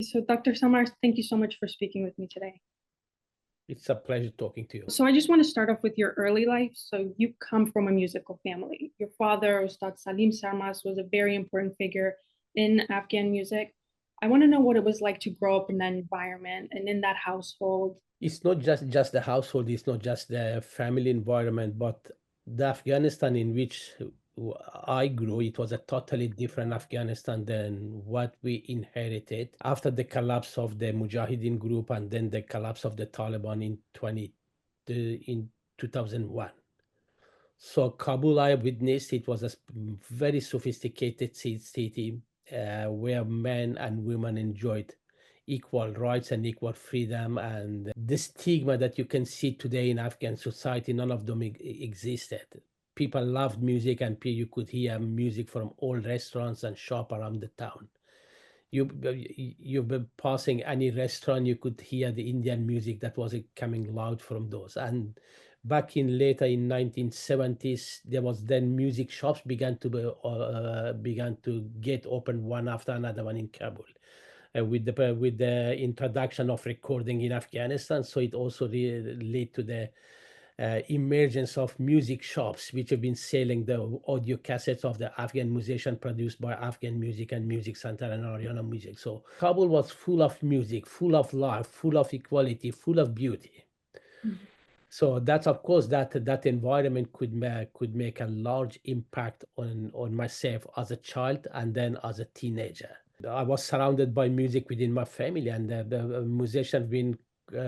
So, Dr. Sarmast, thank you so much for speaking with me today. It's a pleasure talking to you. So, I just want to start off with your early life. So, you come from a musical family. Your father, Ustad Salim Sarmast, was a very important figure in Afghan music. I want to know what it was like to grow up in that environment and in that household. It's not just the household, it's not just the family environment, but the Afghanistan in which I grew, it was a totally different Afghanistan than what we inherited after the collapse of the Mujahideen group and then the collapse of the Taliban in 2001. So Kabul, I witnessed it was a very sophisticated city where men and women enjoyed equal rights and equal freedom. And the stigma that you can see today in Afghan society, none of them existed. People loved music, and you could hear music from all restaurants and shop around the town. You've been passing any restaurant, you could hear the Indian music that was coming loud from those. And back in later in 1970s, there was then music shops began to get open one after another one in Kabul. With the introduction of recording in Afghanistan, so it also led to the emergence of music shops, which have been selling the audio cassettes of the Afghan musician produced by Afghan Music and Music Center and Ariana Music. So Kabul was full of music, full of life, full of equality, full of beauty. Mhm. So that's, of course, that environment could make a large impact on myself as a child and then as a teenager. I was surrounded by music within my family, and the musicians been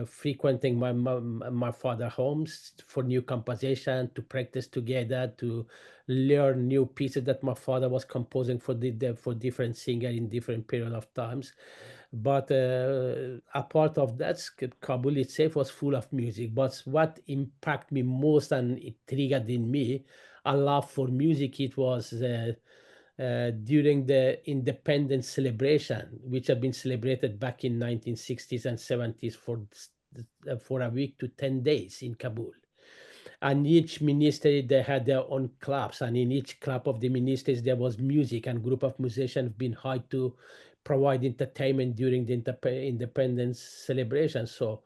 frequenting my father's homes for new composition, to practice together, to learn new pieces that my father was composing for different singers in different period of times. But a part of that, Kabul itself was full of music. But what impacted me most and it triggered in me a love for music, it was during the independence celebration, which had been celebrated back in 1960s and 70s for a week to 10 days in Kabul. And each ministry, they had their own clubs, and in each club of the ministries there was music, and group of musicians been hired to provide entertainment during the independence celebration. So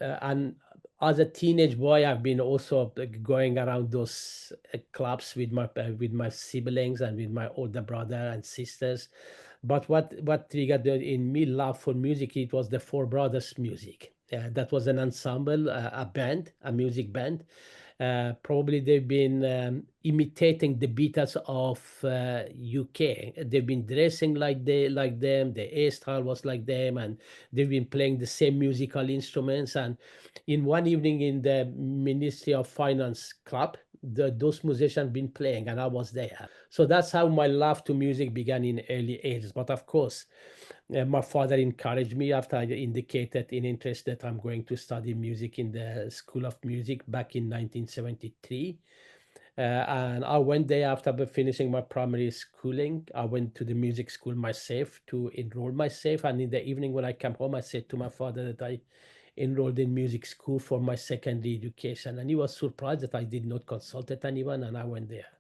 and as a teenage boy, I've been also going around those clubs with my siblings and with my older brother and sisters. But what triggered in me love for music, it was the Four Brothers music. That was an ensemble, a band, a music band. Probably they've been imitating the Beatles of UK. They've been dressing like them. The hairstyle was like them, and they've been playing the same musical instruments. And in one evening in the Ministry of Finance club, those musicians been playing, and I was there. So that's how my love to music began in early ages. But of course, my father encouraged me after I indicated an interest that I'm going to study music in the School of Music back in 1973. And I went there after finishing my primary schooling. I went to the music school myself to enroll myself. And in the evening when I came home, I said to my father that I enrolled in music school for my secondary education. And he was surprised that I did not consult anyone, and I went there.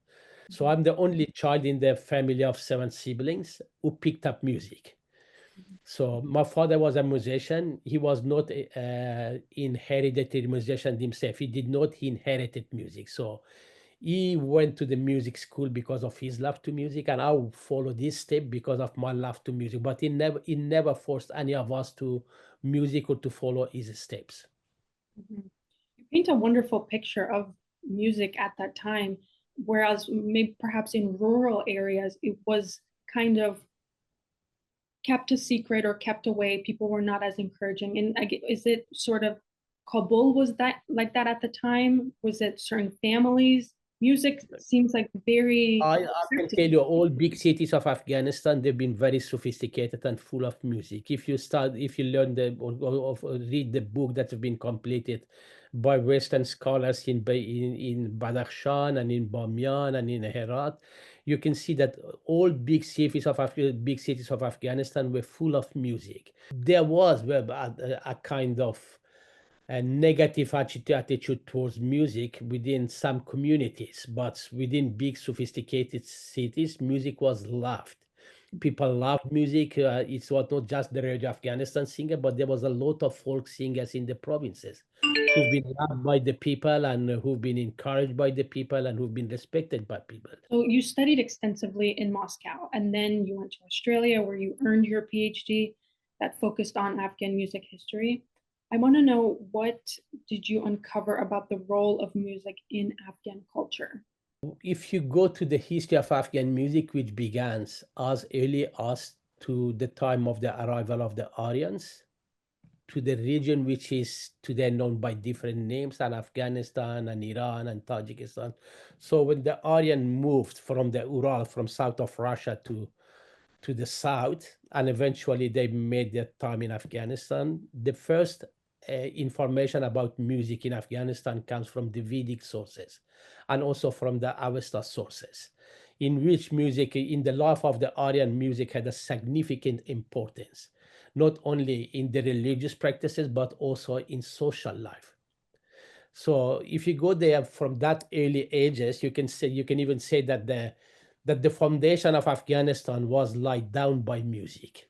So I'm the only child in the family of 7 siblings who picked up music. So my father was a musician. He was not inherited musician himself. He did not inherited music. So he went to the music school because of his love to music, and I followed this step because of my love to music. But he never forced any of us to music or to follow his steps. Mhm. You paint a wonderful picture of music at that time, whereas maybe perhaps in rural areas it was kind of kept a secret or kept away. People were not as encouraging. And is it sort of Kabul was that like that at the time? Was it certain families? Music seems like very I can tell you, all big cities of Afghanistan, they've been very sophisticated and full of music. If you learn or read the book that have been completed by Western scholars in Badakhshan and in Bamiyan and in Herat, you can see that all big cities of Afghanistan were full of music. There was a kind of a negative attitude towards music within some communities, but within big sophisticated cities, music was loved. People loved music. It was not just the Radio Afghanistan singer, but there was a lot of folk singers in the provinces who've been loved by the people and who've been encouraged by the people and who've been respected by people. So you studied extensively in Moscow, and then you went to Australia where you earned your PhD that focused on Afghan music history. I want to know, what did you uncover about the role of music in Afghan culture? If you go to the history of Afghan music, which begins as early as to the time of the arrival of the Aryans to the region which is today known by different names, and Afghanistan and Iran and Tajikistan. So when the Aryan moved from the Ural, from south of Russia to the south, and eventually they made their time in Afghanistan, the first information about music in Afghanistan comes from the Vedic sources and also from the Avesta sources, in which music in the life of the Aryan, music had a significant importance, not only in the religious practices, but also in social life. So if you go there from that early ages, you can say, you can even say that the foundation of Afghanistan was laid down by music,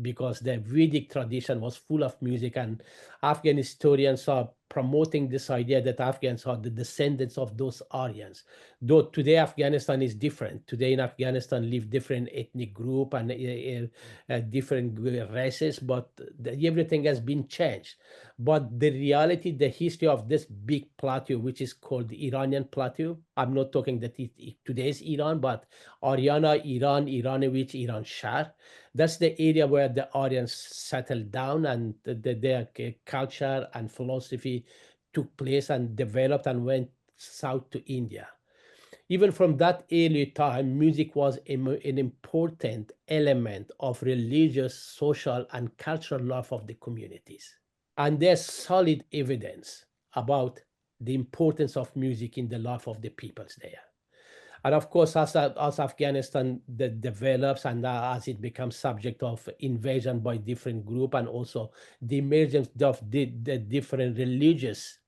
because the Vedic tradition was full of music, and Afghan historians are promoting this idea that Afghans are the descendants of those Aryans. Though today Afghanistan is different. Today in Afghanistan live different ethnic group and different races, but everything has been changed. But the reality, the history of this big plateau, which is called the Iranian plateau, I'm not talking that today's Iran, but Aryana, Iran, Iranovich, Iran Shah, that's the area where the Aryans settled down, and their culture and philosophy took place and developed and went south to India. Even from that early time, music was an important element of religious, social, and cultural life of the communities. And there's solid evidence about the importance of music in the life of the peoples there. And of course, as Afghanistan develops and as it becomes subject of invasion by different group, and also the emergence of the different religious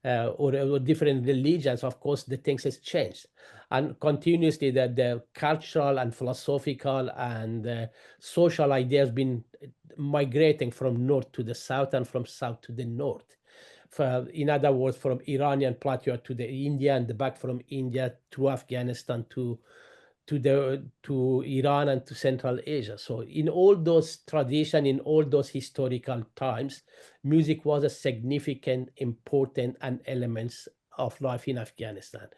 or different religions, of course, the things has changed. And continuously, the cultural and philosophical and social ideas been migrating from north to the south and from south to the north. In other words, from Iranian plateau to the India, and back from India to Afghanistan to Iran and to Central Asia. So in all those tradition, in all those historical times, music was a significant, important, and elements of life in Afghanistan.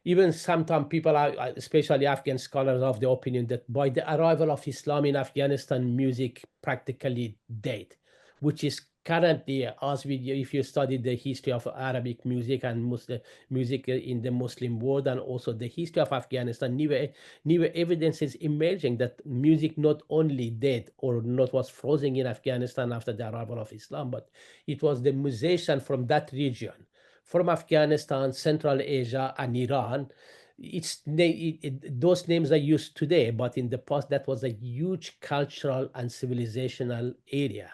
Even sometimes people are, especially Afghan scholars, of the opinion that by the arrival of Islam in Afghanistan, music practically dead, which is currently, as we, if you study the history of Arabic music and Muslim music in the Muslim world, and also the history of Afghanistan, new evidence is emerging that music not only dead or not was frozen in Afghanistan after the arrival of Islam, but it was the musician from that region, from Afghanistan, Central Asia, and Iran. Those names are used today, but in the past, that was a huge cultural and civilizational area.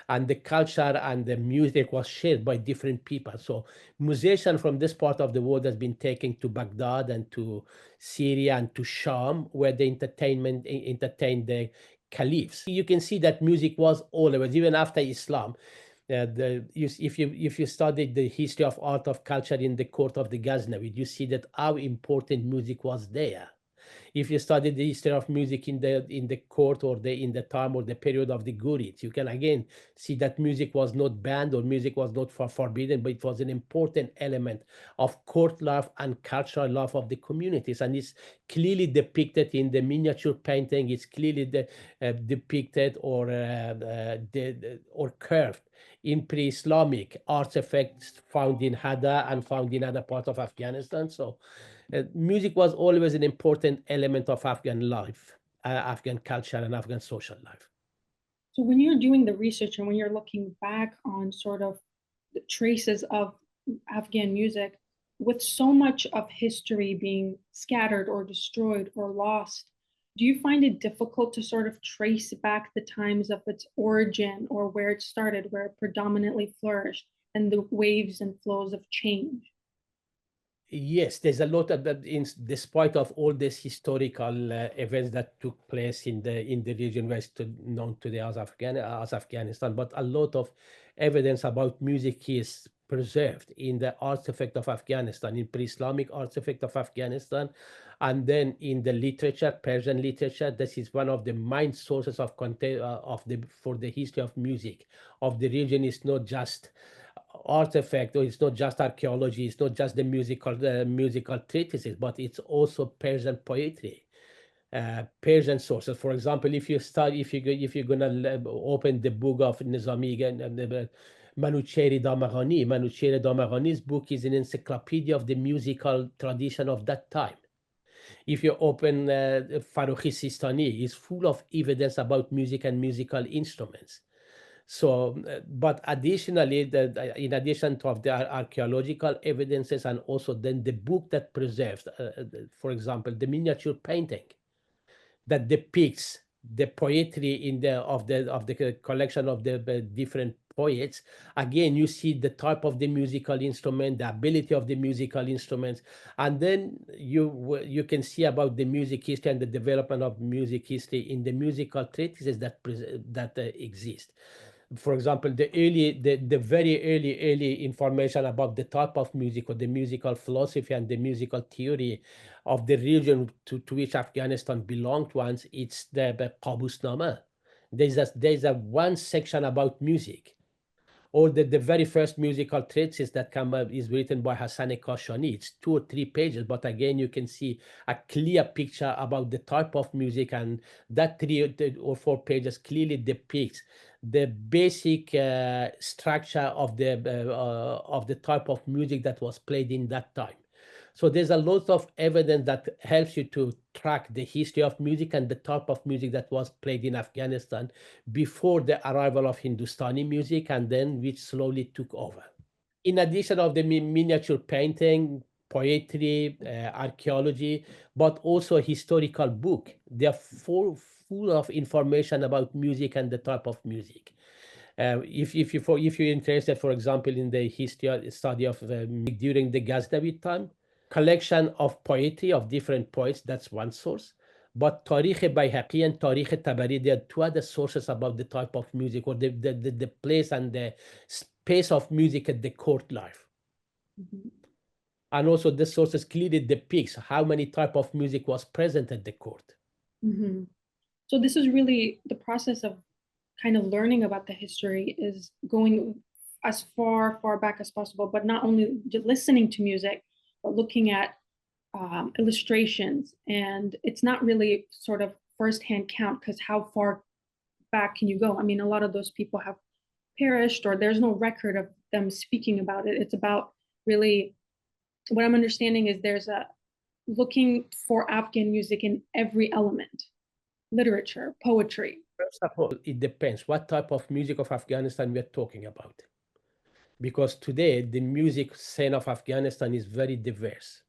And the culture and the music was shared by different people. So musicians from this part of the world has been taken to Baghdad and to Syria and to Sham, where they entertained the caliphs. You can see that music was always, even after Islam, if you study the history of art of culture in the court of the Ghaznavid, you see that how important music was there. If you study the history of music in the court or in the time or the period of the Gurids, you can again see that music was not banned or music was not forbidden, but it was an important element of court life and cultural life of the communities, and it's clearly depicted in the miniature painting. It's clearly depicted or curved in pre-Islamic artifacts found in Hada and found in other parts of Afghanistan. So music was always an important element of Afghan life, Afghan culture, and Afghan social life. So when you're doing the research and when you're looking back on sort of the traces of Afghan music, with so much of history being scattered or destroyed or lost, do you find it difficult to sort of trace back the times of its origin, or where it started, where it predominantly flourished, and the waves and flows of change? Yes, there's a lot of that. Despite of all these historical events that took place in the region west known today as as Afghanistan, but a lot of evidence about music is preserved in the artifact of Afghanistan, in pre-Islamic artifact of Afghanistan, and then in the literature, Persian literature. This is one of the main sources of content of the for the history of music of the region. Is not just artifact, or it's not just archaeology, it's not just the musical treatises, but it's also Persian poetry, Persian sources. For example, if you study, if you're gonna open the book of Nizami again, Manuchehri Damaghani's book is an encyclopedia of the musical tradition of that time. If you open Farokhi Sistani, is full of evidence about music and musical instruments. So, but additionally, in addition to the archaeological evidences, and also then the book that preserved, for example, the miniature painting that depicts the poetry in the collection of the different poets. Again, you see the type of the musical instrument, the ability of the musical instruments, and then you can see about the music history and the development of music history in the musical treatises that exist. For example, the very early information about the type of music or the musical philosophy and the musical theory of the region to which Afghanistan belonged once, it's the Qabusnama. There's a one section about music, or the very first musical treatise that come up is written by Hassan Kashani. It's 2 or 3 pages, but again, you can see a clear picture about the type of music, and that 3 or 4 pages clearly depicts the basic structure of the type of music that was played in that time. So there's a lot of evidence that helps you to track the history of music and the type of music that was played in Afghanistan before the arrival of Hindustani music, and then which slowly took over. In addition of the miniature painting, poetry, archaeology, but also a historical book. They are full of information about music and the type of music. If you're interested, for example, in the history study of music during the Ghaznavid time, collection of poetry of different poets, that's one source. But Tarikh Bayhaqi and Tarikh Tabari, they are two other sources about the type of music, or the place and the space of music at the court life. Mhm. And also the sources clearly depicts how many type of music was present at the court. Mhm. So this is really the process of kind of learning about the history, is going as far back as possible, but not only just listening to music, but looking at illustrations. And it's not really sort of firsthand count, because how far back can you go? I mean, a lot of those people have perished, or there's no record of them speaking about it. It's about really, what I'm understanding is there's a looking for Afghan music in every element: literature, poetry. First of all, it depends what type of music of Afghanistan we're talking about. Because today, the music scene of Afghanistan is very diverse.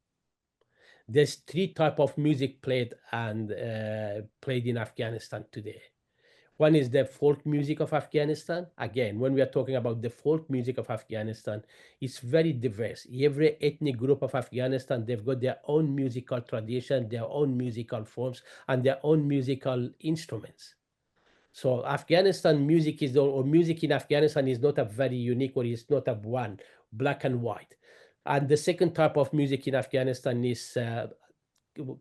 There's 3 type of music played in Afghanistan today. One is the folk music of Afghanistan. Again, when we are talking about the folk music of Afghanistan, it's very diverse. Every ethnic group of Afghanistan, they've got their own musical tradition, their own musical forms, and their own musical instruments. So Afghanistan music or music in Afghanistan is not a very unique, or it's not a one black and white. And the second type of music in Afghanistan is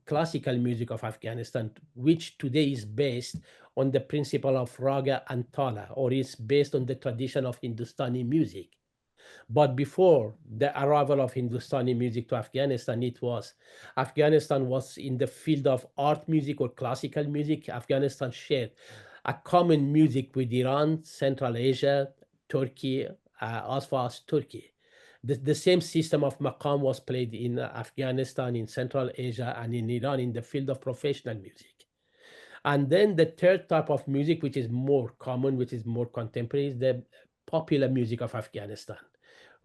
classical music of Afghanistan, which today is based on the principle of raga and tala, or is based on the tradition of Hindustani music. But before the arrival of Hindustani music to Afghanistan, Afghanistan was in the field of art music or classical music. Afghanistan shared a common music with Iran, Central Asia, Turkey, as far as Turkey. The same system of maqam was played in Afghanistan, in Central Asia, and in Iran in the field of professional music. And then the third type of music, which is more common, which is more contemporary, is the popular music of Afghanistan,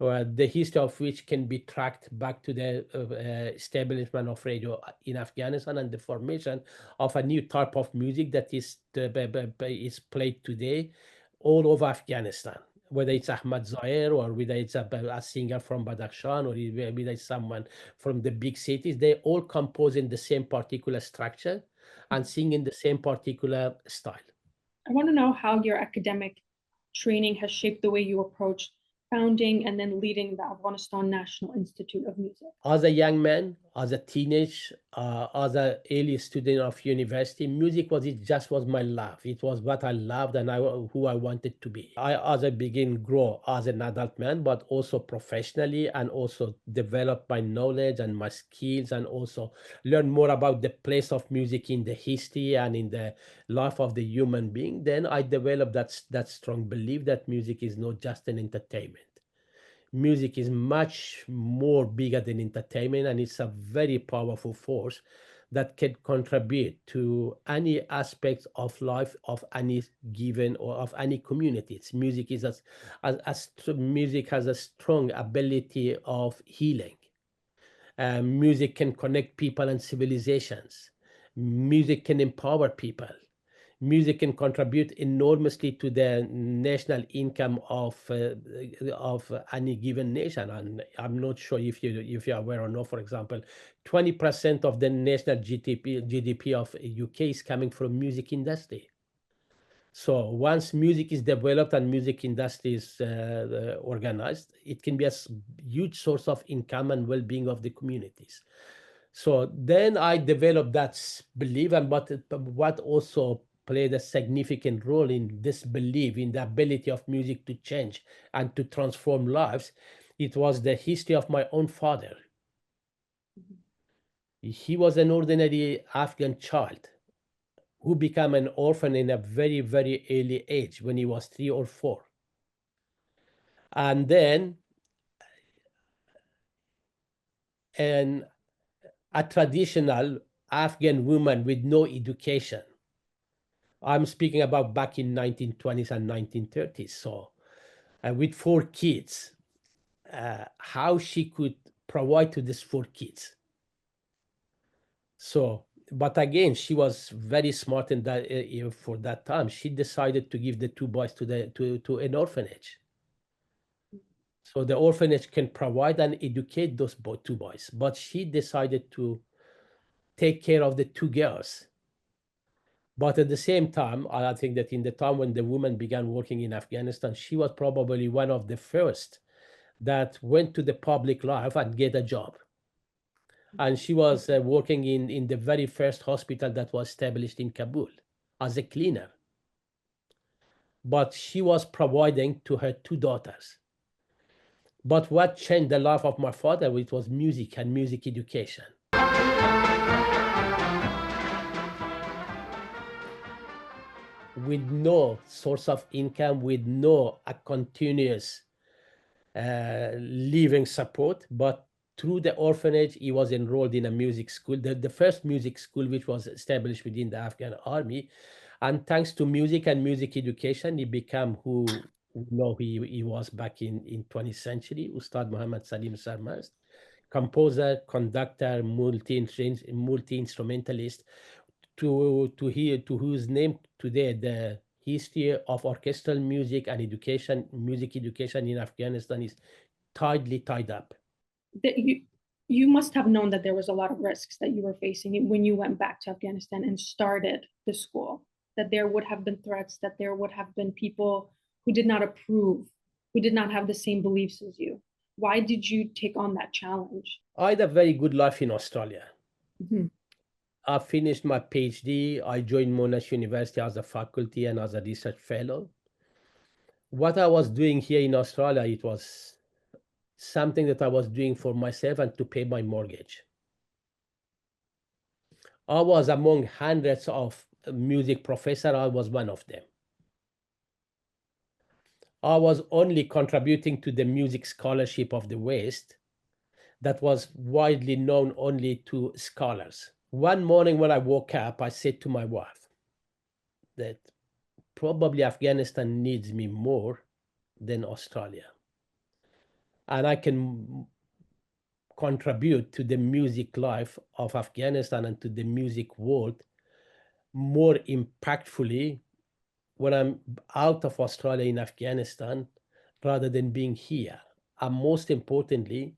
the history of which can be tracked back to the establishment of radio in Afghanistan and the formation of a new type of music that is played today all over Afghanistan. whether it's Ahmad Zair or whether it's a singer from Badakhshan or whether it's someone from the big cities, they all compose in the same particular structure and sing in the same particular style. I want to know how your academic training has shaped the way you approached founding and then leading the Afghanistan National Institute of Music. As a young man, as a teenage, as a early student of university, music was my love. It was what I loved and who I wanted to be. As I begin grow as an adult man, but also professionally, and also develop my knowledge and my skills, and also learn more about the place of music in the history and in the life of the human being. Then I developed that strong belief that music is not just an entertainment. Music is much more bigger than entertainment, and it's a very powerful force that can contribute to any aspect of life of any given or of any community. Music is music has a strong ability of healing. Music can connect people and civilizations. Music can empower people. Music can contribute enormously to the national income of any given nation. And I'm not sure if you're aware or not. For example, 20% of the national GDP of UK is coming from music industry. So once music is developed and music industry is organized, it can be a huge source of income and well-being of the communities. So then I developed that belief, and what also played a significant role in this belief in the ability of music to change and to transform lives, it was the history of my own father. He was an ordinary Afghan child who became an orphan in a very, very early age when he was 3 or 4. And then an, a traditional Afghan woman with no education. I'm speaking about back in 1920s and 1930s. So with 4 kids, how she could provide to these 4 kids. So, but again, she was very smart in that for that time. She decided to give the 2 boys to an orphanage. So the orphanage can provide and educate those 2 boys, but she decided to take care of the 2 girls. But at the same time, I think that in the time when the woman began working in Afghanistan, she was probably one of the first that went to the public life and get a job. And she was working in the very first hospital that was established in Kabul as a cleaner. But she was providing to her 2 daughters. But what changed the life of my father, it was music and music education. With no source of income, with no a continuous living support, but through the orphanage, he was enrolled in a music school, the first music school which was established within the Afghan army. And thanks to music and music education, he became who he was back in 20th century, Ustad Muhammad Sarmast, composer, conductor, multi-instrumentalist, to whose name today the history of orchestral music and music education in Afghanistan is tightly tied up. That you must have known that there was a lot of risks that you were facing when you went back to Afghanistan and started the school, that there would have been threats, that there would have been people who did not approve, who did not have the same beliefs as you. Why did you take on that challenge? I had a very good life in Australia. Mm-hmm. I finished my PhD. I joined Monash University as a faculty and as a research fellow. What I was doing here in Australia, it was something that I was doing for myself and to pay my mortgage. I was among hundreds of music professors. I was one of them. I was only contributing to the music scholarship of the West that was widely known only to scholars. One morning when I woke up, I said to my wife that probably Afghanistan needs me more than Australia. And I can contribute to the music life of Afghanistan and to the music world more impactfully when I'm out of Australia in Afghanistan rather than being here. And most importantly,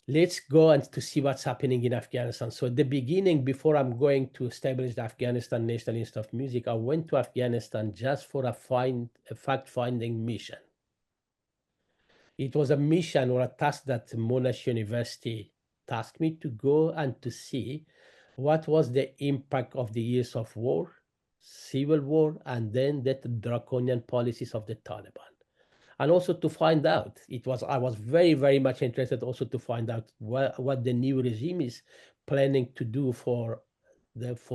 let's go and to see what's happening in Afghanistan. So at the beginning, before I'm going to establish the Afghanistan National Institute of Music, I went to Afghanistan just for a fact-finding mission. It was a mission or a task that Monash University tasked me to go and to see what was the impact of the years of war, civil war, and then the draconian policies of the Taliban. And also to find out, I was very much interested also to find out what the new regime is planning to do for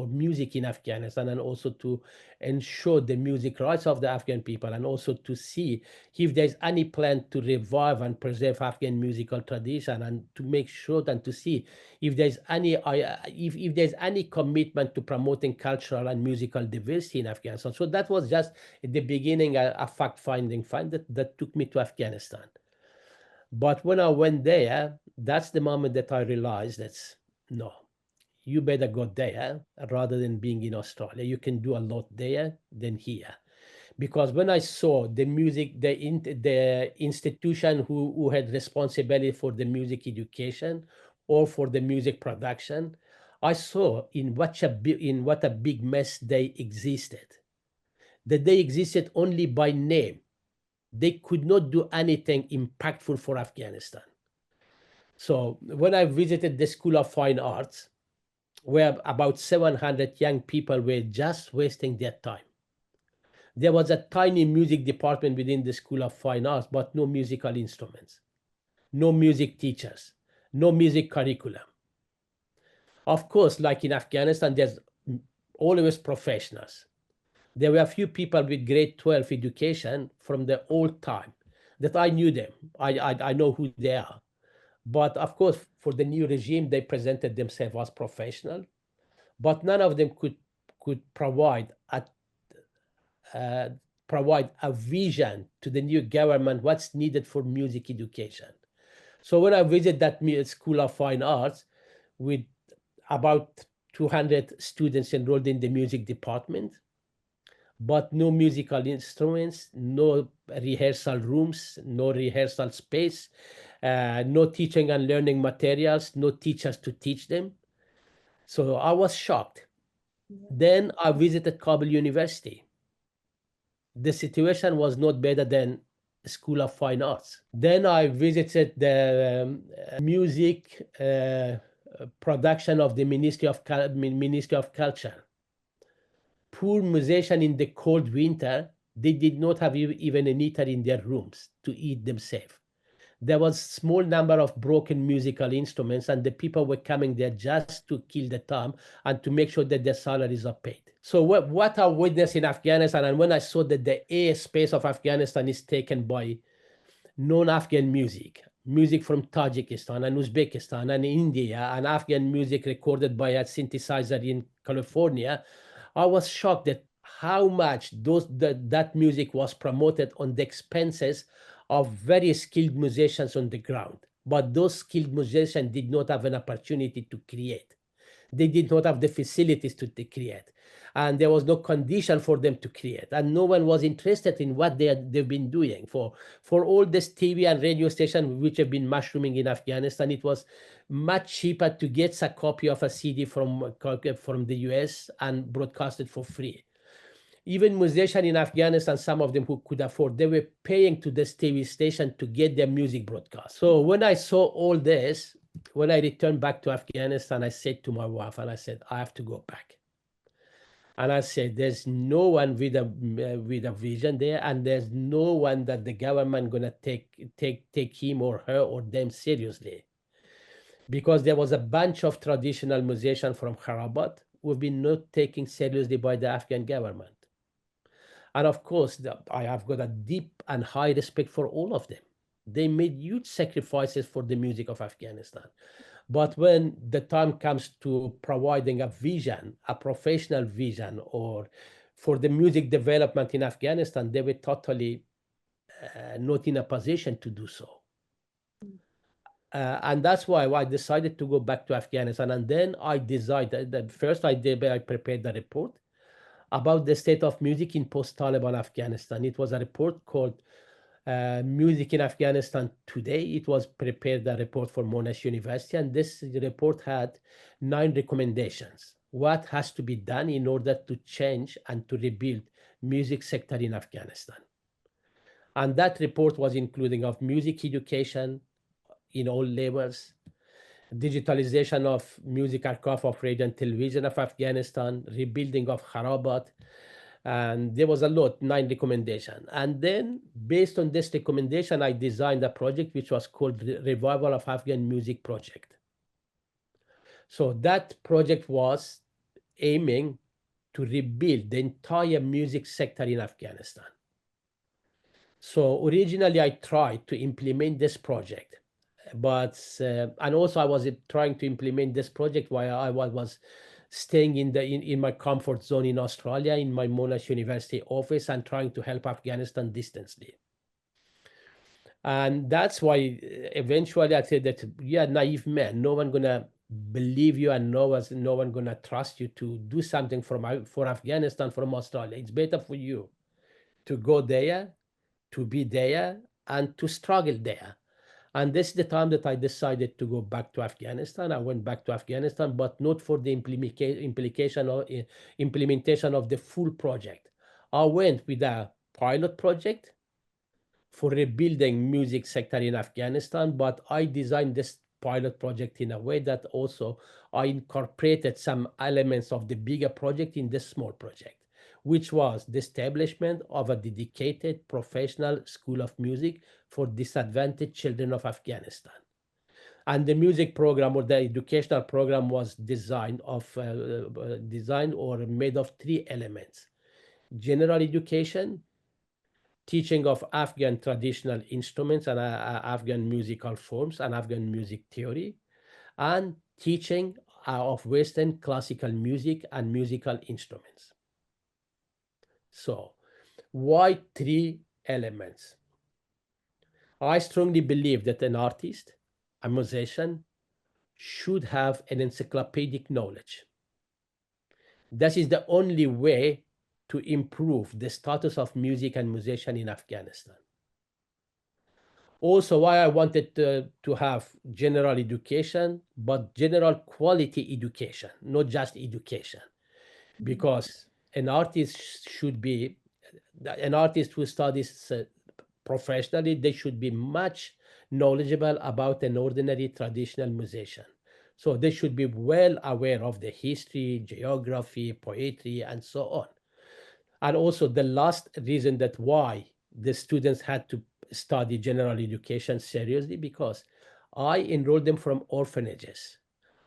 music in Afghanistan, and also to ensure the music rights of the Afghan people, and also to see if there's any plan to revive and preserve Afghan musical tradition, and to make sure and to see if there's any if there's any commitment to promoting cultural and musical diversity in Afghanistan. So that was just at the beginning a fact-finding find that took me to Afghanistan. But when I went there, that's the moment that I realized that no, you better go there rather than being in Australia. You can do a lot there than here. Because when I saw the music, the institution who had responsibility for the music education or for the music production, I saw in what a big mess they existed. That they existed only by name. They could not do anything impactful for Afghanistan. So when I visited the School of Fine Arts, where about 700 young people were just wasting their time. There was a tiny music department within the School of Fine Arts, but no musical instruments, no music teachers, no music curriculum. Of course, like in Afghanistan, there's always professionals. There were a few people with grade 12 education from the old time that I knew them. I know who they are. But of course, for the new regime, they presented themselves as professional, but none of them could provide a vision to the new government what's needed for music education. So when I visited that School of Fine Arts with about 200 students enrolled in the music department, but no musical instruments, no rehearsal rooms, no rehearsal space, no teaching and learning materials, no teachers to teach them. So I was shocked. Then I visited Kabul University. The situation was not better than School of Fine Arts. Then I visited the music production of the Ministry of Culture. Poor musicians in the cold winter, they did not have even a heater in their rooms to eat themselves. There was small number of broken musical instruments, and the people were coming there just to kill the time and to make sure that their salaries are paid. So what I witnessed in Afghanistan, and when I saw that the airspace of Afghanistan is taken by non-Afghan music from Tajikistan and Uzbekistan and India, and Afghan music recorded by a synthesizer in California, I was shocked at how much that music was promoted on the expenses of very skilled musicians on the ground. But those skilled musicians did not have an opportunity to create. They did not have the facilities to create. And there was no condition for them to create. And no one was interested in what they've been doing. For all this TV and radio stations which have been mushrooming in Afghanistan, it was much cheaper to get a copy of a CD from the US and broadcast it for free. Even musicians in Afghanistan, some of them who could afford, they were paying to this TV station to get their music broadcast. So when I saw all this, when I returned back to Afghanistan, I said to my wife, and I said, I have to go back. And I said, there's no one with a vision there, and there's no one that the government gonna take him or her or them seriously. Because there was a bunch of traditional musicians from Harabat who've been not taken seriously by the Afghan government. And of course, I have got a deep and high respect for all of them. They made huge sacrifices for the music of Afghanistan. But when the time comes to providing a vision, a professional vision, or for the music development in Afghanistan, they were totally not in a position to do so. And that's why I decided to go back to Afghanistan. And then I decided that first I prepared the report about the state of music in post-Taliban Afghanistan. It was a report called music in Afghanistan today. It was prepared a report for Monash University, and this report had 9 recommendations. What has to be done in order to change and to rebuild music sector in Afghanistan? And that report was including of music education in all levels, digitalization of music archive of radio and television of Afghanistan, rebuilding of Kharabat, and there was a lot, 9 recommendations. And then based on this recommendation, I designed a project which was called Revival of Afghan Music Project. So that project was aiming to rebuild the entire music sector in Afghanistan. So originally I tried to implement this project, but and also I was trying to implement this project while I was staying in my comfort zone in Australia, in my Monash University office, and trying to help Afghanistan distantly. And that's why eventually I said that, yeah, naive man, no one gonna believe you, and no one gonna trust you to do something for Afghanistan from Australia. It's better for you to go there, to be there, and to struggle there. And this is the time that I decided to go back to Afghanistan. I went back to Afghanistan, but not for the implementation of the full project. I went with a pilot project for rebuilding music sector in Afghanistan, but I designed this pilot project in a way that also I incorporated some elements of the bigger project in this small project, which was the establishment of a dedicated professional school of music for disadvantaged children of Afghanistan. And the music program, or the educational program, was designed or made of 3 elements: general education, teaching of Afghan traditional instruments and Afghan musical forms and Afghan music theory, and teaching of Western classical music and musical instruments. So, why 3 elements? I strongly believe that an artist, a musician, should have an encyclopedic knowledge. This is the only way to improve the status of music and musician in Afghanistan. Also, why I wanted to have general education, but general quality education, not just education, because an artist who studies professionally, they should be much knowledgeable about an ordinary traditional musician. So they should be well aware of the history, geography, poetry, and so on. And also the last reason that why the students had to study general education seriously, because I enrolled them from orphanages.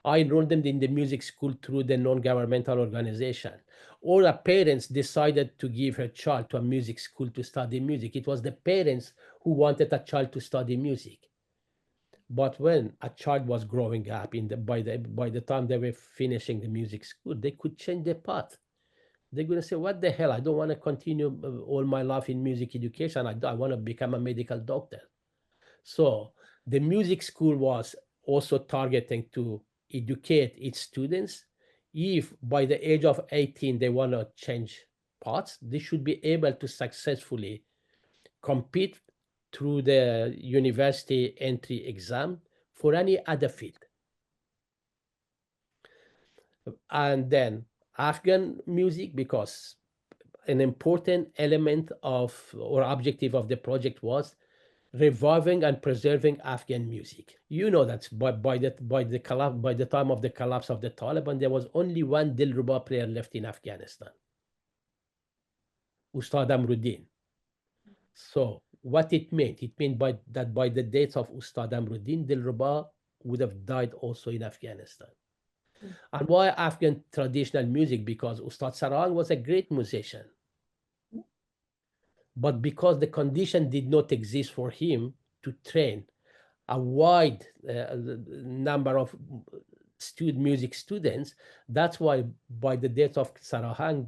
I enrolled them in the music school through the non-governmental organization. Or a parents decided to give her child to a music school to study music. It was the parents who wanted a child to study music. But when a child was growing up, by the time they were finishing the music school, they could change their path. They're going to say, what the hell? I don't want to continue all my life in music education. I want to become a medical doctor. So the music school was also targeting to educate its students. If by the age of 18 they want to change paths, they should be able to successfully compete through the university entry exam for any other field. And then Afghan music, because an important element of or objective of the project was reviving and preserving Afghan music. You know that by the time of the collapse of the Taliban, there was only one Dilruba player left in Afghanistan, Ustad Amruddin. So what it meant that by the dates of Ustad Amruddin, Dilruba would have died also in Afghanistan. And why Afghan traditional music? Because Ustad Sarang was a great musician. But because the condition did not exist for him to train a wide number of music students, that's why by the death of Sarahang,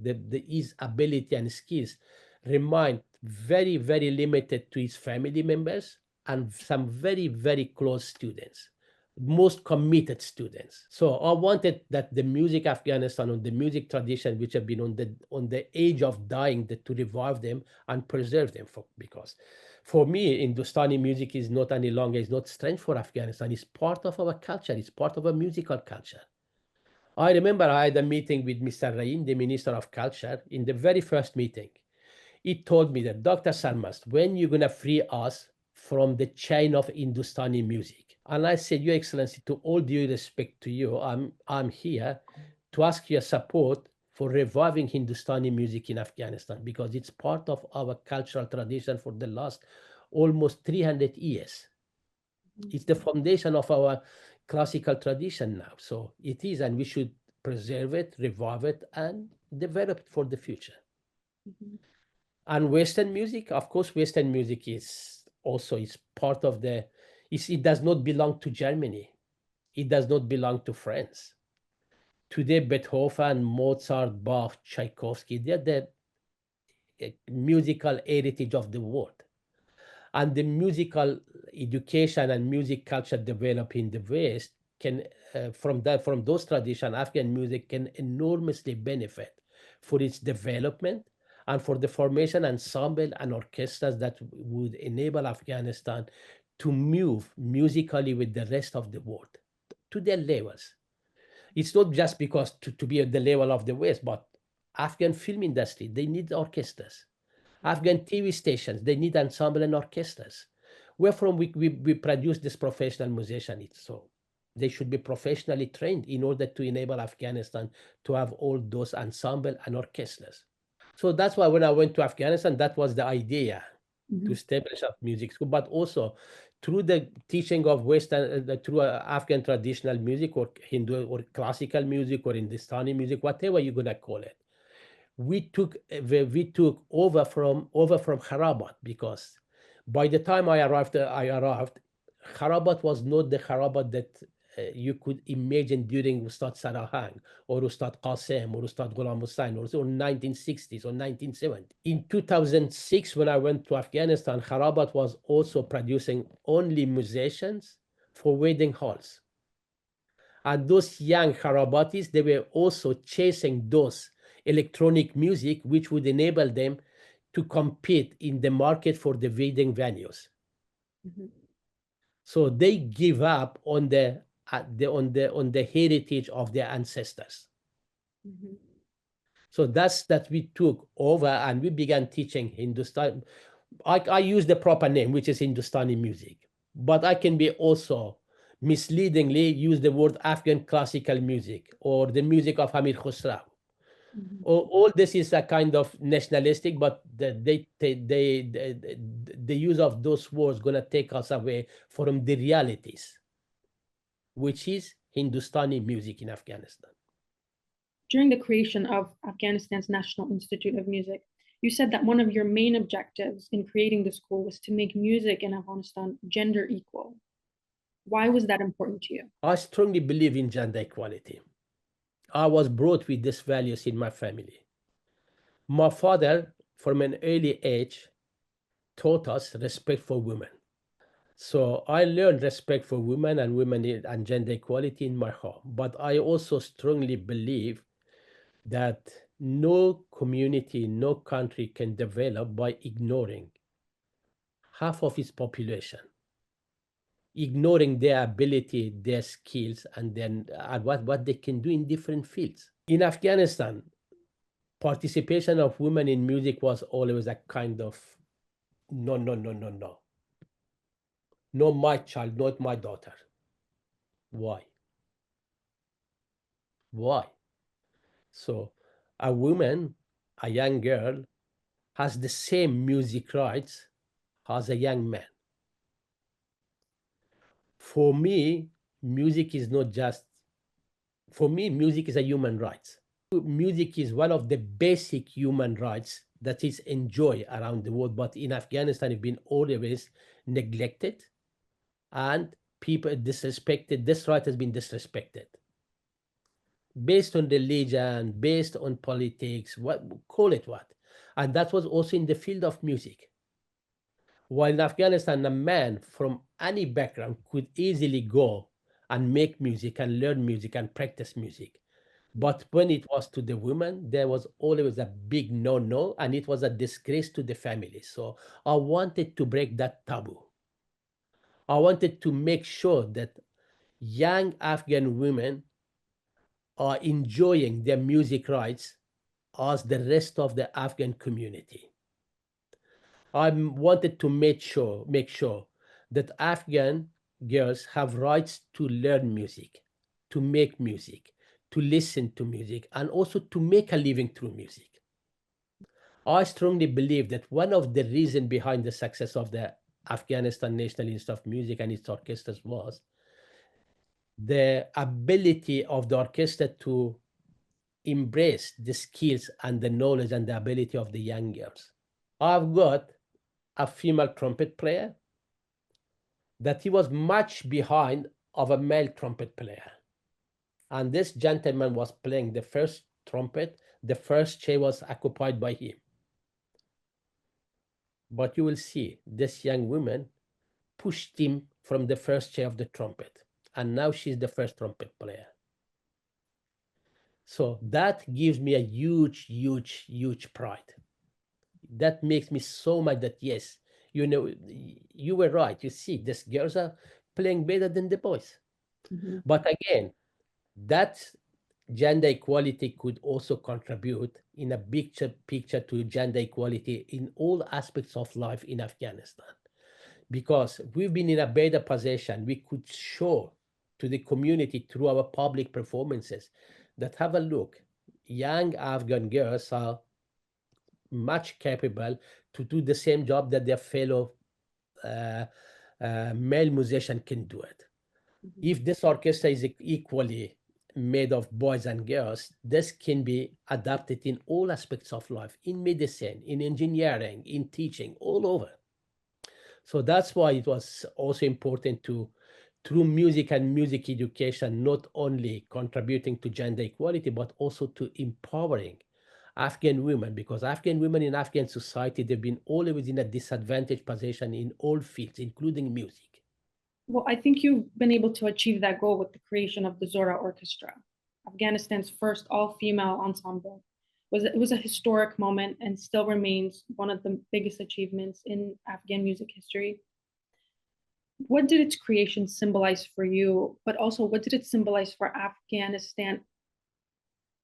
his ability and skills remained very, very limited to his family members and some very, very close students. most committed students. So I wanted that the music Afghanistan or the music tradition, which have been on the edge of dying, to revive them and preserve them. Because for me, Hindustani music is not any longer, is not strange for Afghanistan. It's part of our culture. It's part of our musical culture. I remember I had a meeting with Mr. Raim, the Minister of Culture. In the very first meeting, he told me that, Dr. Sarmast, when you're gonna free us from the chain of Hindustani music? And I said, Your Excellency, to all due respect to you, I'm here to ask your support for reviving Hindustani music in Afghanistan, because it's part of our cultural tradition for the last almost 300 years. It's the foundation of our classical tradition now. So it is, and we should preserve it, revive it, and develop it for the future. Mhm. And Western music, of course, Western music is also is part of it does not belong to Germany. It does not belong to France. Today, Beethoven, Mozart, Bach, Tchaikovsky, they're the musical heritage of the world. And the musical education and music culture developed in the West can, from those traditions, Afghan music can enormously benefit for its development and for the formation ensemble and orchestras that would enable Afghanistan to move musically with the rest of the world to their levels. It's not just because to be at the level of the West, but Afghan film industry, they need orchestras. Afghan TV stations, they need ensemble and orchestras. Where from we produce this professional musicians. So they should be professionally trained in order to enable Afghanistan to have all those ensemble and orchestras. So that's why when I went to Afghanistan, that was the idea, to Mhm. establish a music school, but also through the teaching of Western, through Afghan traditional music or Hindu or classical music or Hindustani music, whatever you're gonna call it. We took over from Kharabat, because by the time I arrived, Kharabat was not the Kharabat that you could imagine during Ustad Sarahang or Ustad Qasim or Ustad Ghulam Hussain or 1960s or 1970s. In 2006, when I went to Afghanistan, Kharabat was also producing only musicians for wedding halls. And those young Harabatis, they were also chasing those electronic music, which would enable them to compete in the market for the wedding venues. Mhm. So they give up on the heritage of their ancestors. Mhm. So that's that we took over and we began teaching Hindustani. I use the proper name, which is Hindustani music, but I can be also misleadingly use the word Afghan classical music or the music of Hamid Khosrau. Mhm. All this is a kind of nationalistic, but the use of those words gonna take us away from the realities, which is Hindustani music in Afghanistan. During the creation of Afghanistan's National Institute of Music, you said that one of your main objectives in creating the school was to make music in Afghanistan gender equal. Why was that important to you? I strongly believe in gender equality. I was brought with these values in my family. My father, from an early age, taught us respect for women. So I learned respect for women and and gender equality in my home. But I also strongly believe that no community, no country can develop by ignoring half of its population, ignoring their ability, their skills, and then what they can do in different fields. In Afghanistan, participation of women in music was always a kind of no, no, no, no, no. Not my child, not my daughter. Why? Why? So a woman, a young girl, has the same music rights as a young man. For me, music is not just, for me, music is a human right. Music is one of the basic human rights that is enjoyed around the world, but in Afghanistan, it's been always neglected and people disrespected. This right has been disrespected based on religion, based on politics, what call it what. And that was also in the field of music. While in Afghanistan, a man from any background could easily go and make music and learn music and practice music. But when it was to the women, there was always a big no no, and it was a disgrace to the family. So I wanted to break that taboo. I wanted to make sure that young Afghan women are enjoying their music rights as the rest of the Afghan community. I wanted to make sure that Afghan girls have rights to learn music, to make music, to listen to music, and also to make a living through music. I strongly believe that one of the reasons behind the success of the Afghanistan National Institute of Music and its orchestras was the ability of the orchestra to embrace the skills and the knowledge and the ability of the young girls. I've got a female trumpet player that he was much behind of a male trumpet player. And this gentleman was playing the first trumpet, the first chair was occupied by him. But you will see this young woman pushed him from the first chair of the trumpet. And now she's the first trumpet player. So that gives me a huge, huge, huge pride. That makes me so much that, yes, you were right. You see, these girls are playing better than the boys. Mhm. But again, that gender equality could also contribute in a picture to gender equality in all aspects of life in Afghanistan. Because we've been in a better position, we could show to the community through our public performances that, have a look, young Afghan girls are much capable to do the same job that their fellow uh, male musician can do it. Mhm. If this orchestra is equally made of boys and girls, this can be adapted in all aspects of life, in medicine, in engineering, in teaching, all over. So that's why it was also important to, through music and music education, not only contributing to gender equality, but also to empowering Afghan women, because Afghan women in Afghan society, they've been always in a disadvantaged position in all fields, including music. Well, I think you've been able to achieve that goal with the creation of the Zora Orchestra, Afghanistan's first all-female ensemble. It was a historic moment and still remains one of the biggest achievements in Afghan music history. What did its creation symbolize for you, but also what did it symbolize for Afghanistan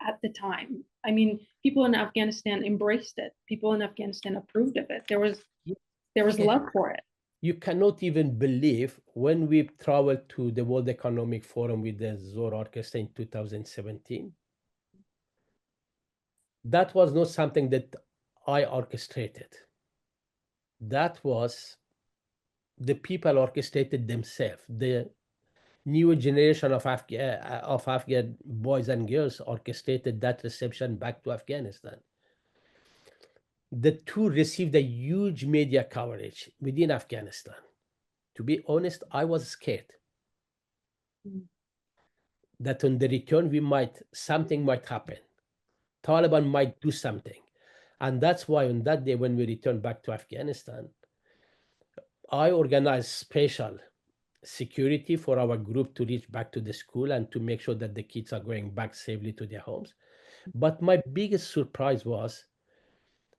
at the time? I mean, people in Afghanistan embraced it. People in Afghanistan approved of it. There was Yeah. love for it. You cannot even believe when we traveled to the World Economic Forum with the Zor Orchestra in 2017. That was not something that I orchestrated. That was the people orchestrated themselves. The new generation of Afghan boys and girls orchestrated that reception back to Afghanistan. The tour received a huge media coverage within Afghanistan. To be honest, I was scared Mm. that on the return something might happen. Taliban might do something. And that's why on that day when we returned back to Afghanistan, I organized special security for our group to reach back to the school and to make sure that the kids are going back safely to their homes. But my biggest surprise was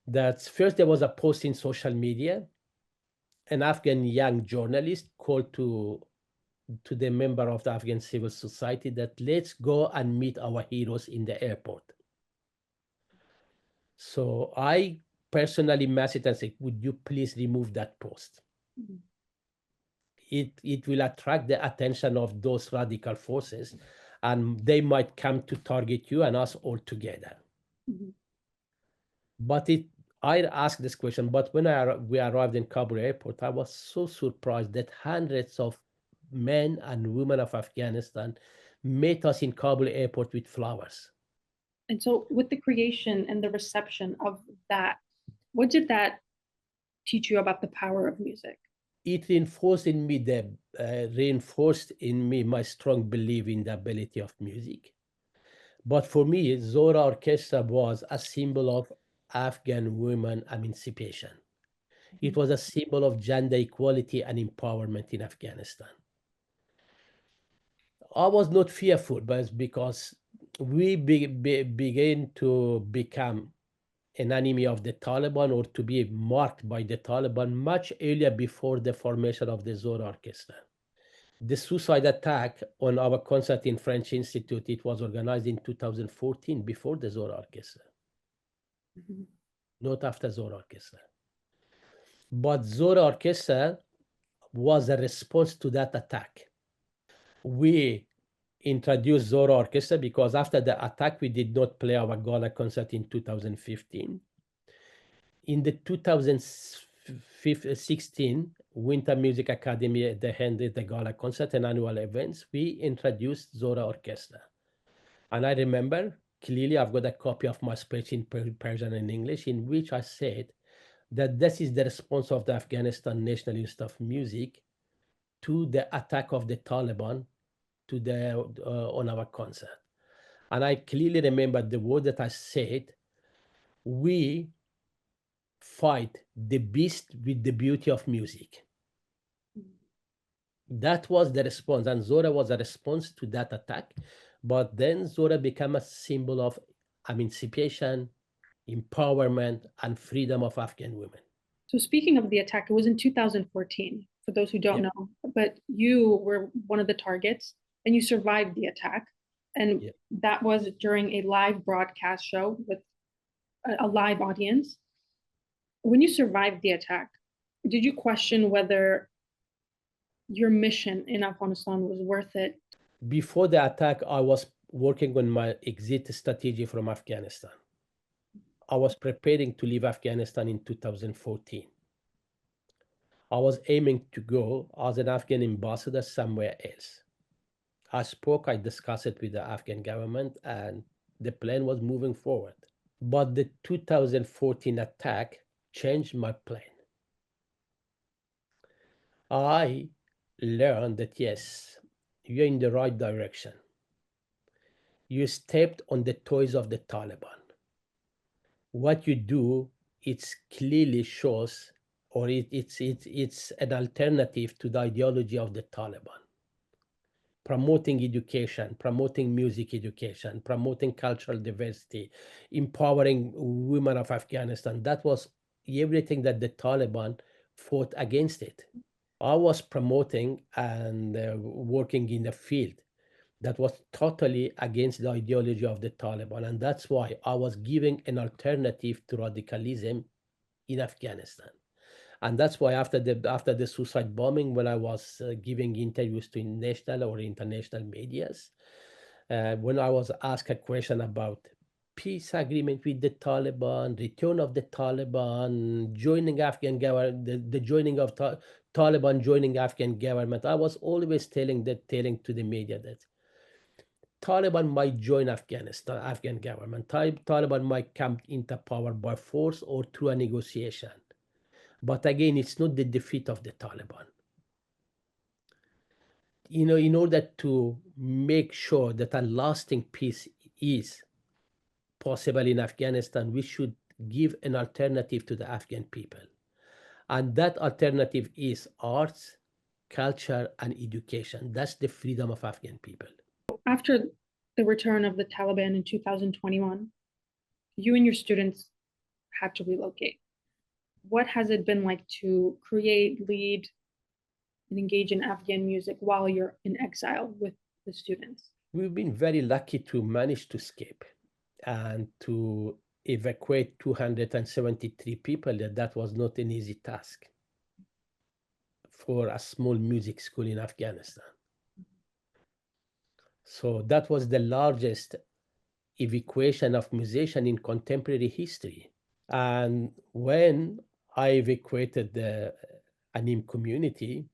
that first there was a post in social media. An Afghan young journalist called to the member of the Afghan civil society that let's go and meet our heroes in the airport. So I personally messaged and said, would you please remove that post? Mhm. It will attract the attention of those radical forces, and they might come to target you and us all together. Mhm. But I asked this question, but when we arrived in Kabul airport, I was so surprised that hundreds of men and women of Afghanistan met us in Kabul airport with flowers. And so, with the creation and the reception of that, what did that teach you about the power of music? It reinforced in me my strong belief in the ability of music. But for me, Zora Orchestra was a symbol of Afghan women emancipation. It Mhm. was a symbol of gender equality and empowerment in Afghanistan. I was not fearful, but because we began to become an enemy of the Taliban or to be marked by the Taliban much earlier before the formation of the Zor Orchestra. The suicide attack on our concert in French Institute, it was organized in 2014 before the Zor Orchestra, Mhm. not after Zor Orchestra. But Zor Orchestra was a response to that attack. We introduced Zor Orchestra because after the attack, we did not play our gala concert in 2015. In the 2016 Winter Music Academy, they handed the gala concert and annual events. We introduced Zora Orchestra. And I remember clearly, I've got a copy of my speech in Persian and English, in which I said that this is the response of the Afghanistan National Institute of Music to the attack of the Taliban to the on our concert. And I clearly remember the word that I said: we fight the beast with the beauty of music. That was the response, and Zora was a response to that attack. But then Zora became a symbol of emancipation, empowerment, and freedom of Afghan women. So speaking of the attack, it was in 2014, for those who don't Yeah, know, but you were one of the targets and you survived the attack. And yeah. that was during a live broadcast show with a live audience. When you survived the attack, did you question whether your mission in Afghanistan was worth it? Before the attack, I was working on my exit strategy from Afghanistan. I was preparing to leave Afghanistan in 2014. I was aiming to go as an Afghan ambassador somewhere else. I discussed it with the Afghan government, and the plan was moving forward. But the 2014 attack changed my plan. I learned that yes, you're in the right direction. You stepped on the toes of the Taliban. What you do, it clearly shows, or it's an alternative to the ideology of the Taliban. Promoting education, promoting music education, promoting cultural diversity, empowering women of Afghanistan. That was everything that the Taliban fought against it. I was promoting and working in a field that was totally against the ideology of the Taliban. And that's why I was giving an alternative to radicalism in Afghanistan. And that's why after the suicide bombing, when I was giving interviews to national or international medias, when I was asked a question about peace agreement with the Taliban, return of the Taliban, joining Afghan government, the joining of Taliban joining Afghan government, I was always telling to the media that Taliban might join Afghan government. Taliban might come into power by force or through a negotiation. But again, it's not the defeat of the Taliban. In order to make sure that a lasting peace is possible in Afghanistan, we should give an alternative to the Afghan people. And that alternative is arts, culture, and education. That's the freedom of Afghan people. After the return of the Taliban in 2021, you and your students had to relocate. What has it been like to create, lead, and engage in Afghan music while you're in exile with the students? We've been very lucky to manage to escape and to evacuate 273 people. That was not an easy task for a small music school in Afghanistan. So that was the largest evacuation of musicians in contemporary history. And when I evacuated the ANIM community,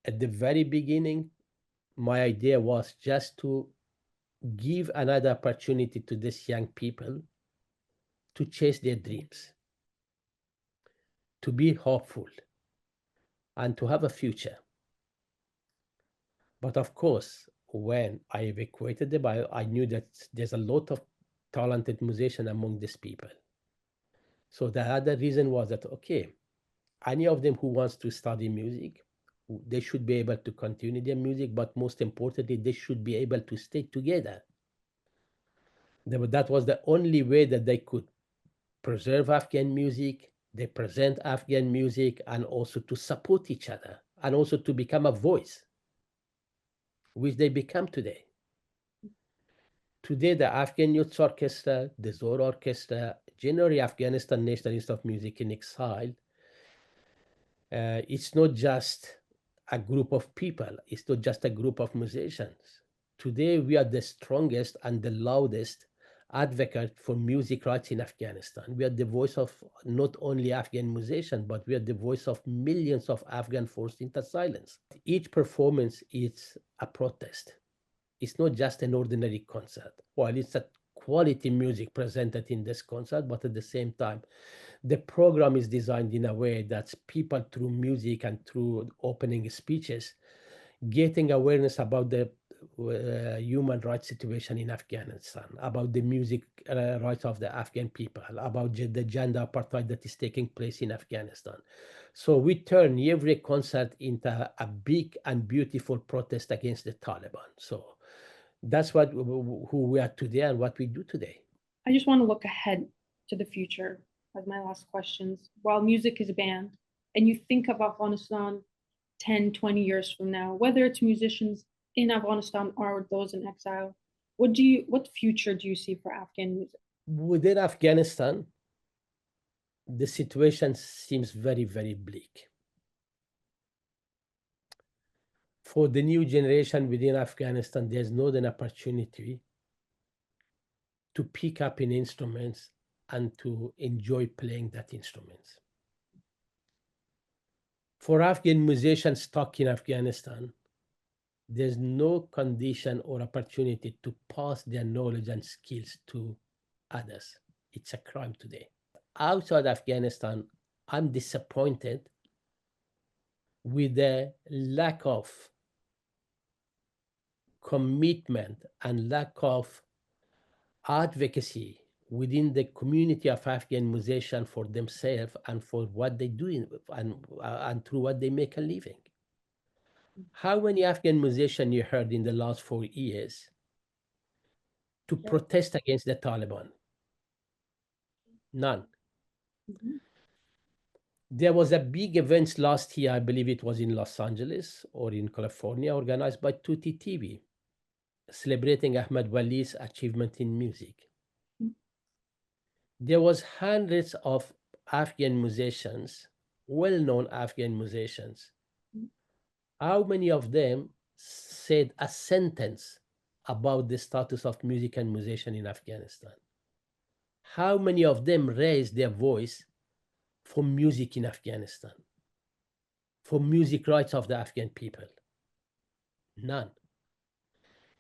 at the very beginning, my idea was just to give another opportunity to these young people to chase their dreams, to be hopeful, and to have a future. But of course, when I evacuated them, I knew that there's a lot of talented musicians among these people. So the other reason was that, okay, any of them who wants to study music, They should be able to continue their music, but most importantly, they should be able to stay together. That was the only way that they could preserve Afghan music, they present Afghan music, and also to support each other, and also to become a voice, which they become today. Today, the Afghan Youth Orchestra, the Zor Orchestra, generally Afghanistan National Institute of Music in Exile, it's not just a group of people, it's not just a group of musicians. Today, we are the strongest and the loudest advocate for music rights in Afghanistan. We are the voice of not only Afghan musicians, but we are the voice of millions of Afghan forced into silence. Each performance is a protest. It's not just an ordinary concert. While it's a quality music presented in this concert, but at the same time, the program is designed in a way that people through music and through opening speeches getting awareness about the human rights situation in Afghanistan, about the music rights of the Afghan people, about the gender apartheid that is taking place in Afghanistan. So we turn every concert into a big and beautiful protest against the Taliban. So that's who we are today and what we do today. I just want to look ahead to the future as my last questions. While music is banned, and you think of Afghanistan 10, 20 years from now, whether it's musicians in Afghanistan or those in exile, what future do you see for Afghan music? Within Afghanistan, the situation seems very, very bleak. For the new generation within Afghanistan, there's not an opportunity to pick up in instruments and to enjoy playing that instruments. For Afghan musicians stuck in Afghanistan, there's no condition or opportunity to pass their knowledge and skills to others. It's a crime today. Outside Afghanistan, I'm disappointed with the lack of commitment and lack of advocacy within the community of Afghan musicians for themselves and for what they do and through what they make a living. How many Afghan musicians you heard in the last 4 years to protest against the Taliban? None. Mm-hmm. There was a big event last year, I believe it was in Los Angeles or in California, organized by Tutti TV, celebrating Ahmad Wali's achievement in music. Mm-hmm. There was hundreds of Afghan musicians, well-known Afghan musicians. Mm-hmm. How many of them said a sentence about the status of music and musician in Afghanistan? How many of them raised their voice for music in Afghanistan, for music rights of the Afghan people? None.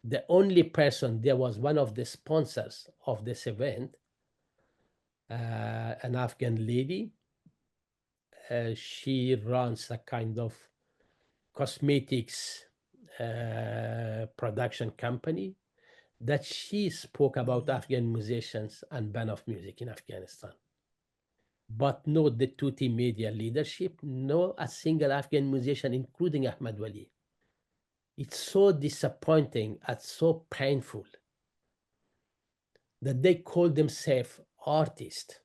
The only person, there was one of the sponsors of this event, an Afghan lady. She runs a kind of cosmetics production company, that she spoke about Afghan musicians and ban of music in Afghanistan. But no, the Tuti media leadership, no a single Afghan musician, including Ahmad Wali. It's so disappointing and so painful that they call themselves artists,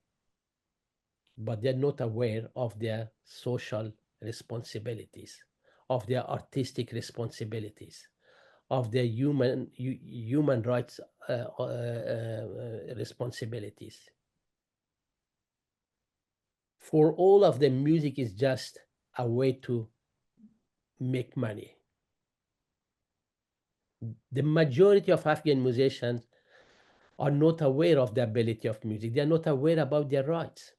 but they're not aware of their social responsibilities, of their artistic responsibilities, of their human rights responsibilities. For all of them, music is just a way to make money. The majority of Afghan musicians are not aware of the ability of music. They are not aware about their rights.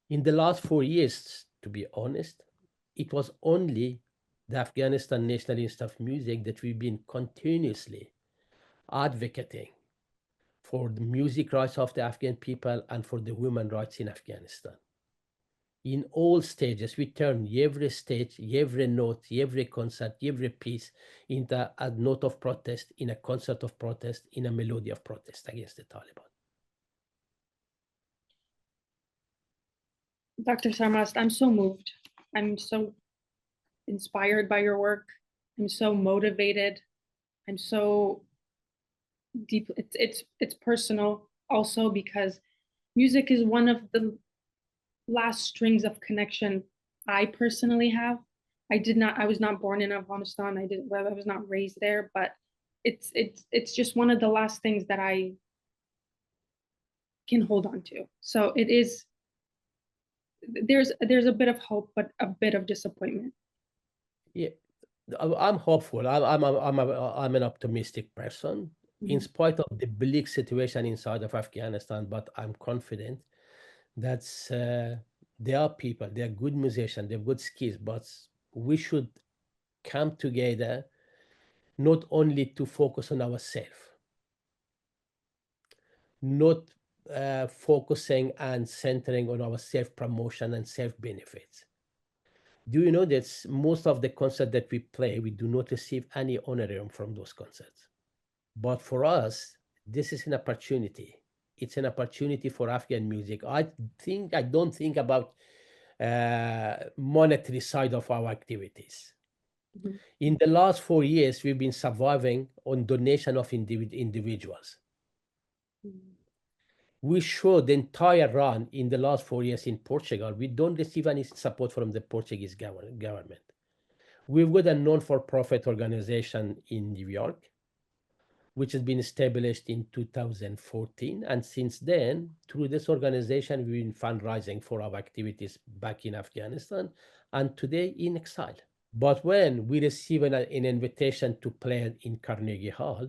In the last 4 years, to be honest, it was only the Afghanistan National Institute of Music that we've been continuously advocating for the music rights of the Afghan people and for the human rights in Afghanistan. In all stages, we turn every stage, every note, every concert, every piece into a note of protest, in a concert of protest, in a melody of protest against the Taliban. Dr. Sarmast, I'm so moved. I'm so inspired by your work. I'm so motivated. I'm so deep. It's personal also because music is one of the last strings of connection I personally have. I was not born in Afghanistan. I was not raised there, but it's just one of the last things that I can hold on to. So it is there's a bit of hope, but a bit of disappointment. Yeah, I'm hopeful. I'm an optimistic person, in Mhm. spite of the bleak situation inside of Afghanistan. But I'm confident that there are people, they are good musicians, they have good skills, but we should come together not only to focus on ourselves, not focusing and centering on our self promotion and self benefits. Do you know that most of the concerts that we play, we do not receive any honorarium from those concerts? But for us, this is an opportunity. It's an opportunity for Afghan music. I don't think about monetary side of our activities. Mhm. In the last 4 years, we've been surviving on donation of individuals. Mhm. We show the entire run in the last 4 years in Portugal. We don't receive any support from the Portuguese government. We've got a non-for-profit organization in New York, which has been established in 2014. And since then, through this organization, we've been fundraising for our activities back in Afghanistan and today in exile. But when we receive an invitation to play in Carnegie Hall,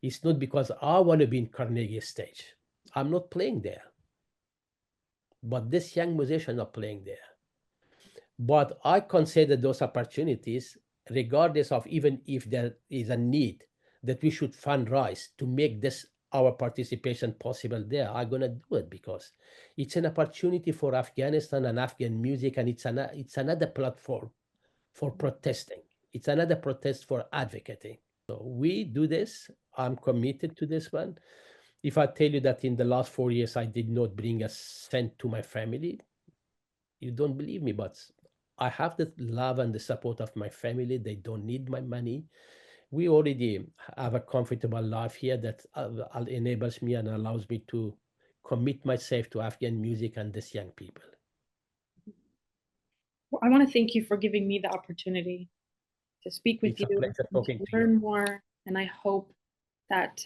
it's not because I want to be in Carnegie stage. I'm not playing there, but this young musicians are playing there. But I consider those opportunities, regardless of even if there is a need that we should fundraise to make this our participation possible there, I'm gonna do it because it's an opportunity for Afghanistan and Afghan music, and it's another platform for protesting. It's another protest for advocating. So we do this. I'm committed to this one. If I tell you that in the last 4 years I did not bring a cent to my family, you don't believe me, but I have the love and the support of my family. They don't need my money. We already have a comfortable life here that enables me and allows me to commit myself to Afghan music and these young people. Well, I want to thank you for giving me the opportunity to speak with It's a you pleasure and talking to to you. learn more. And I hope that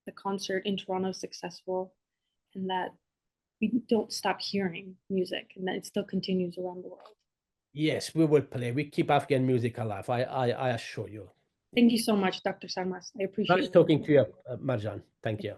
the concert in Toronto is successful and that we don't stop hearing music and that it still continues around the world. Yes, we will play. We keep Afghan music alive. I assure you. Thank you so much, Dr. Sarmas. I appreciate Nice it. talking to you, Marjan. Thank you.